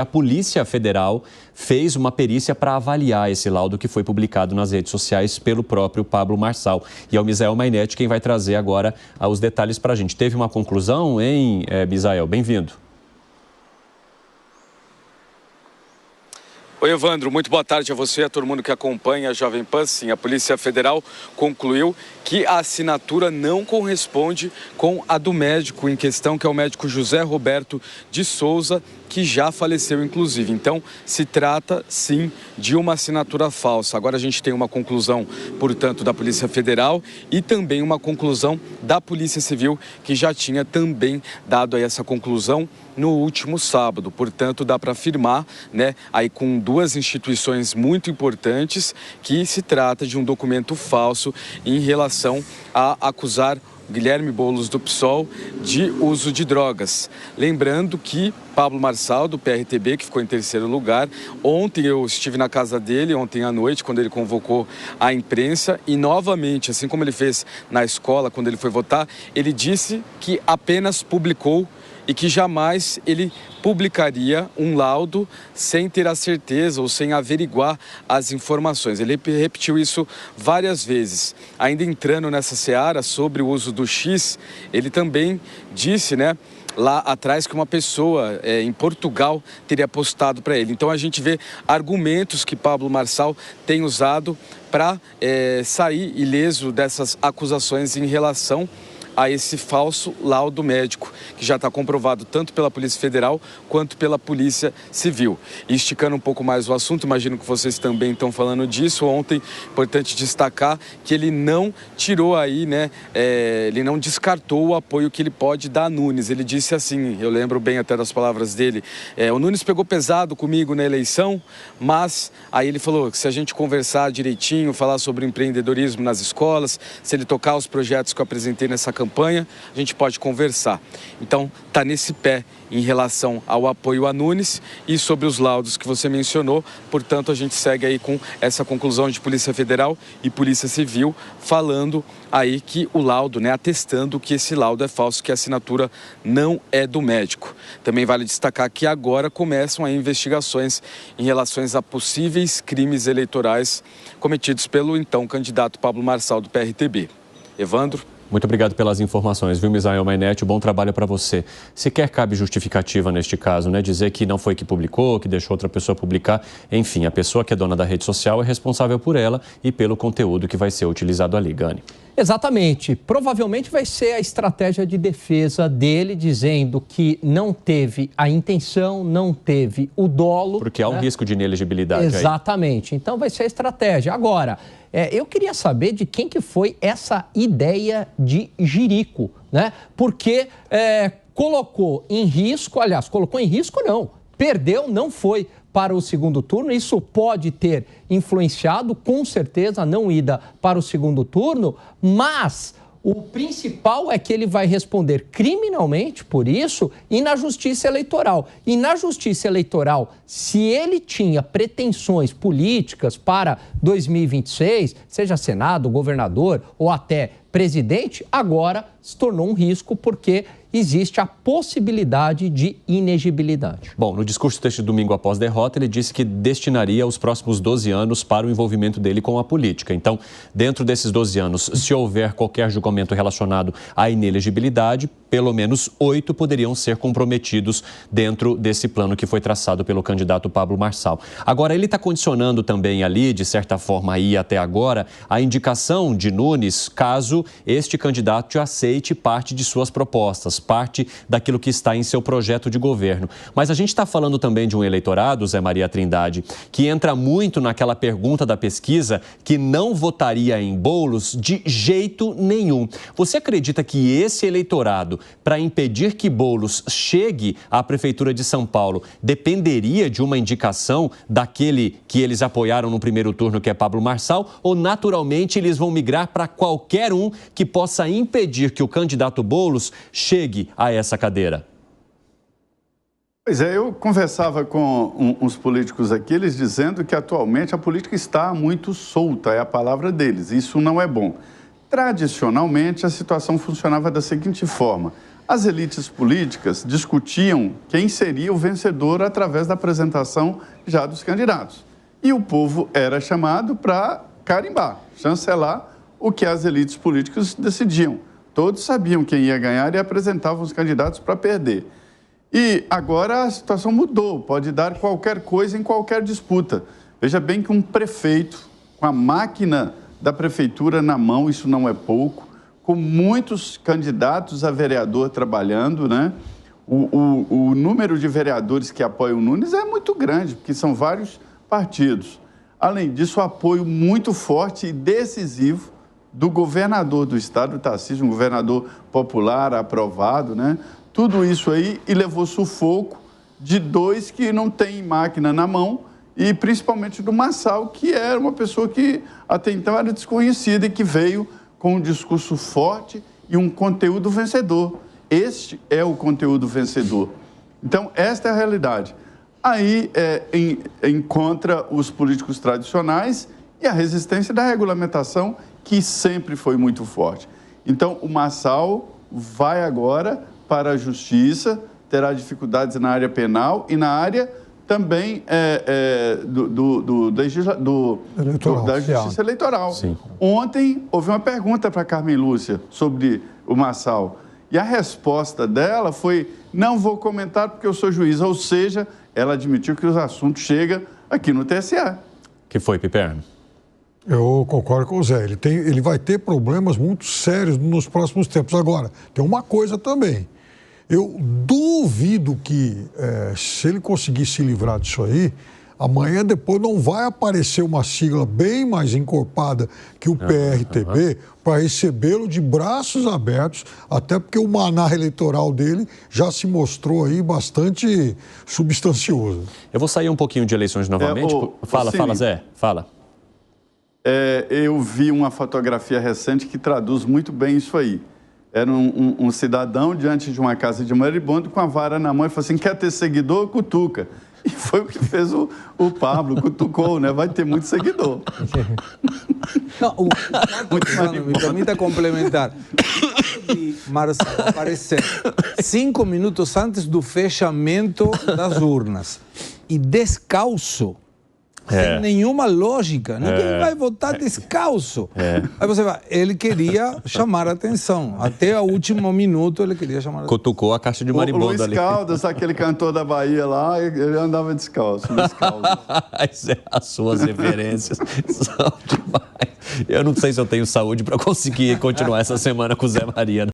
A Polícia Federal fez uma perícia para avaliar esse laudo que foi publicado nas redes sociais pelo próprio Pablo Marçal. E é o Misael Mainetti quem vai trazer agora os detalhes para a gente. Teve uma conclusão, hein, Misael? Bem-vindo. Oi, Evandro, muito boa tarde a você, a todo mundo que acompanha a Jovem Pan. Sim, a Polícia Federal concluiu que a assinatura não corresponde com a do médico em questão, que é o médico José Roberto de Souza, que já faleceu, inclusive. Então, se trata, sim, de uma assinatura falsa. Agora a gente tem uma conclusão, portanto, da Polícia Federal e também uma conclusão da Polícia Civil, que já tinha também dado aí essa conclusão no último sábado. Portanto, dá para afirmar, né, aí com duas instituições muito importantes, que se trata de um documento falso em relação a acusar Guilherme Boulos do PSOL de uso de drogas. Lembrando que Pablo Marçal, do PRTB, que ficou em terceiro lugar, ontem eu estive na casa dele, ontem à noite, quando ele convocou a imprensa e novamente, assim como ele fez na escola, quando ele foi votar, ele disse que apenas publicou e que jamais ele publicaria um laudo sem ter a certeza ou sem averiguar as informações. Ele repetiu isso várias vezes. Ainda entrando nessa seara sobre o uso do X, ele também disse, né, lá atrás que uma pessoa em Portugal teria postado para ele. Então a gente vê argumentos que Pablo Marçal tem usado para sair ileso dessas acusações em relação a esse falso laudo médico, que já está comprovado tanto pela Polícia Federal quanto pela Polícia Civil. E esticando um pouco mais o assunto, imagino que vocês também estão falando disso. Ontem, importante destacar que ele não tirou aí, né, ele não descartou o apoio que ele pode dar a Nunes. Ele disse assim, eu lembro bem até das palavras dele, o Nunes pegou pesado comigo na eleição, mas aí ele falou que se a gente conversar direitinho, falar sobre empreendedorismo nas escolas, se ele tocar os projetos que eu apresentei nessa campanha, a gente pode conversar. Então, está nesse pé em relação ao apoio a Nunes e sobre os laudos que você mencionou. Portanto, a gente segue aí com essa conclusão de Polícia Federal e Polícia Civil, falando aí que o laudo, né, atestando que esse laudo é falso, que a assinatura não é do médico. Também vale destacar que agora começam aí investigações em relação a possíveis crimes eleitorais cometidos pelo então candidato Pablo Marçal do PRTB. Evandro? Muito obrigado pelas informações, viu, Misael Mainetti? Bom trabalho para você. Sequer cabe justificativa neste caso, né? Dizer que não foi que publicou, que deixou outra pessoa publicar. Enfim, a pessoa que é dona da rede social é responsável por ela e pelo conteúdo que vai ser utilizado ali, Gani. Exatamente. Provavelmente vai ser a estratégia de defesa dele, dizendo que não teve a intenção, não teve o dolo. Porque há um risco de inelegibilidade. Exatamente. Aí. Então vai ser a estratégia. Agora, eu queria saber de quem que foi essa ideia de jirico, né? Porque colocou em risco, aliás, colocou em risco não, perdeu, não foi para o segundo turno. Isso pode ter influenciado, com certeza, a não ida para o segundo turno, mas o principal é que ele vai responder criminalmente por isso e na Justiça Eleitoral. E na Justiça Eleitoral, se ele tinha pretensões políticas para 2026, seja Senado, governador ou até presidente, agora se tornou um risco porque existe a possibilidade de inegibilidade. Bom, no discurso deste domingo após derrota, ele disse que destinaria os próximos 12 anos para o envolvimento dele com a política. Então, dentro desses 12 anos, se houver qualquer julgamento relacionado à inelegibilidade, pelo menos 8 poderiam ser comprometidos dentro desse plano que foi traçado pelo candidato Pablo Marçal. Agora, ele está condicionando também ali, de certa forma aí até agora, a indicação de Nunes, caso este candidato aceite parte de suas propostas, parte daquilo que está em seu projeto de governo. Mas a gente está falando também de um eleitorado, Zé Maria Trindade, que entra muito naquela pergunta da pesquisa que não votaria em Boulos de jeito nenhum. Você acredita que esse eleitorado, para impedir que Boulos chegue à Prefeitura de São Paulo, dependeria de uma indicação daquele que eles apoiaram no primeiro turno, que é Pablo Marçal, ou naturalmente eles vão migrar para qualquer um que possa impedir que o candidato Boulos chegue a essa cadeira? Pois é, eu conversava com uns políticos aqui, eles dizendo que atualmente a política está muito solta, é a palavra deles, isso não é bom. Tradicionalmente, a situação funcionava da seguinte forma: as elites políticas discutiam quem seria o vencedor através da apresentação já dos candidatos. E o povo era chamado para carimbar, chancelar o que as elites políticas decidiam. Todos sabiam quem ia ganhar e apresentavam os candidatos para perder. E agora a situação mudou, pode dar qualquer coisa em qualquer disputa. Veja bem que um prefeito, com a máquina da prefeitura na mão, isso não é pouco, com muitos candidatos a vereador trabalhando, né? O número de vereadores que apoiam o Nunes é muito grande, porque são vários partidos. Além disso, o apoio muito forte e decisivo do governador do estado, Tarcísio, um governador popular, aprovado, né? Tudo isso aí e levou sufoco de dois que não têm máquina na mão e principalmente do Marçal, que era uma pessoa que até então era desconhecida e que veio com um discurso forte e um conteúdo vencedor. Este é o conteúdo vencedor. Então, esta é a realidade. Aí encontra os políticos tradicionais e a resistência da regulamentação, que sempre foi muito forte. Então, o Marçal vai agora para a justiça, terá dificuldades na área penal e na área também da justiça eleitoral. Sim. Ontem houve uma pergunta para Carmen Lúcia sobre o Marçal e a resposta dela foi: não vou comentar porque eu sou juiz, ou seja, ela admitiu que os assuntos chegam aqui no TSE. Que foi, Piperno? Eu concordo com o Zé. Ele vai ter problemas muito sérios nos próximos tempos. Agora, tem uma coisa também. Eu duvido que, se ele conseguir se livrar disso aí, amanhã depois não vai aparecer uma sigla bem mais encorpada que o PRTB para recebê-lo de braços abertos, até porque o maná eleitoral dele já se mostrou aí bastante substancioso. Eu vou sair um pouquinho de eleições novamente. Fala, Zé. Fala. Eu vi uma fotografia recente que traduz muito bem isso aí. Era um cidadão diante de uma casa de maribondo com a vara na mão e falou assim: quer ter seguidor? Cutuca. E foi o que fez o Pablo, cutucou, né? Vai ter muito seguidor. Não, me permita complementar. E Marçal aparecer 5 minutos antes do fechamento das urnas e descalço. Sem nenhuma lógica. Ninguém vai votar descalço. Aí você vai, ele queria chamar a atenção. Até o último minuto ele queria chamar a atenção. Cutucou a caixa de maribondo ali. O Luiz Caldas, aquele cantor da Bahia lá, ele andava descalço. Luiz Caldas. As suas referências são demais. Eu não sei se eu tenho saúde para conseguir continuar essa semana com o Zé Maria.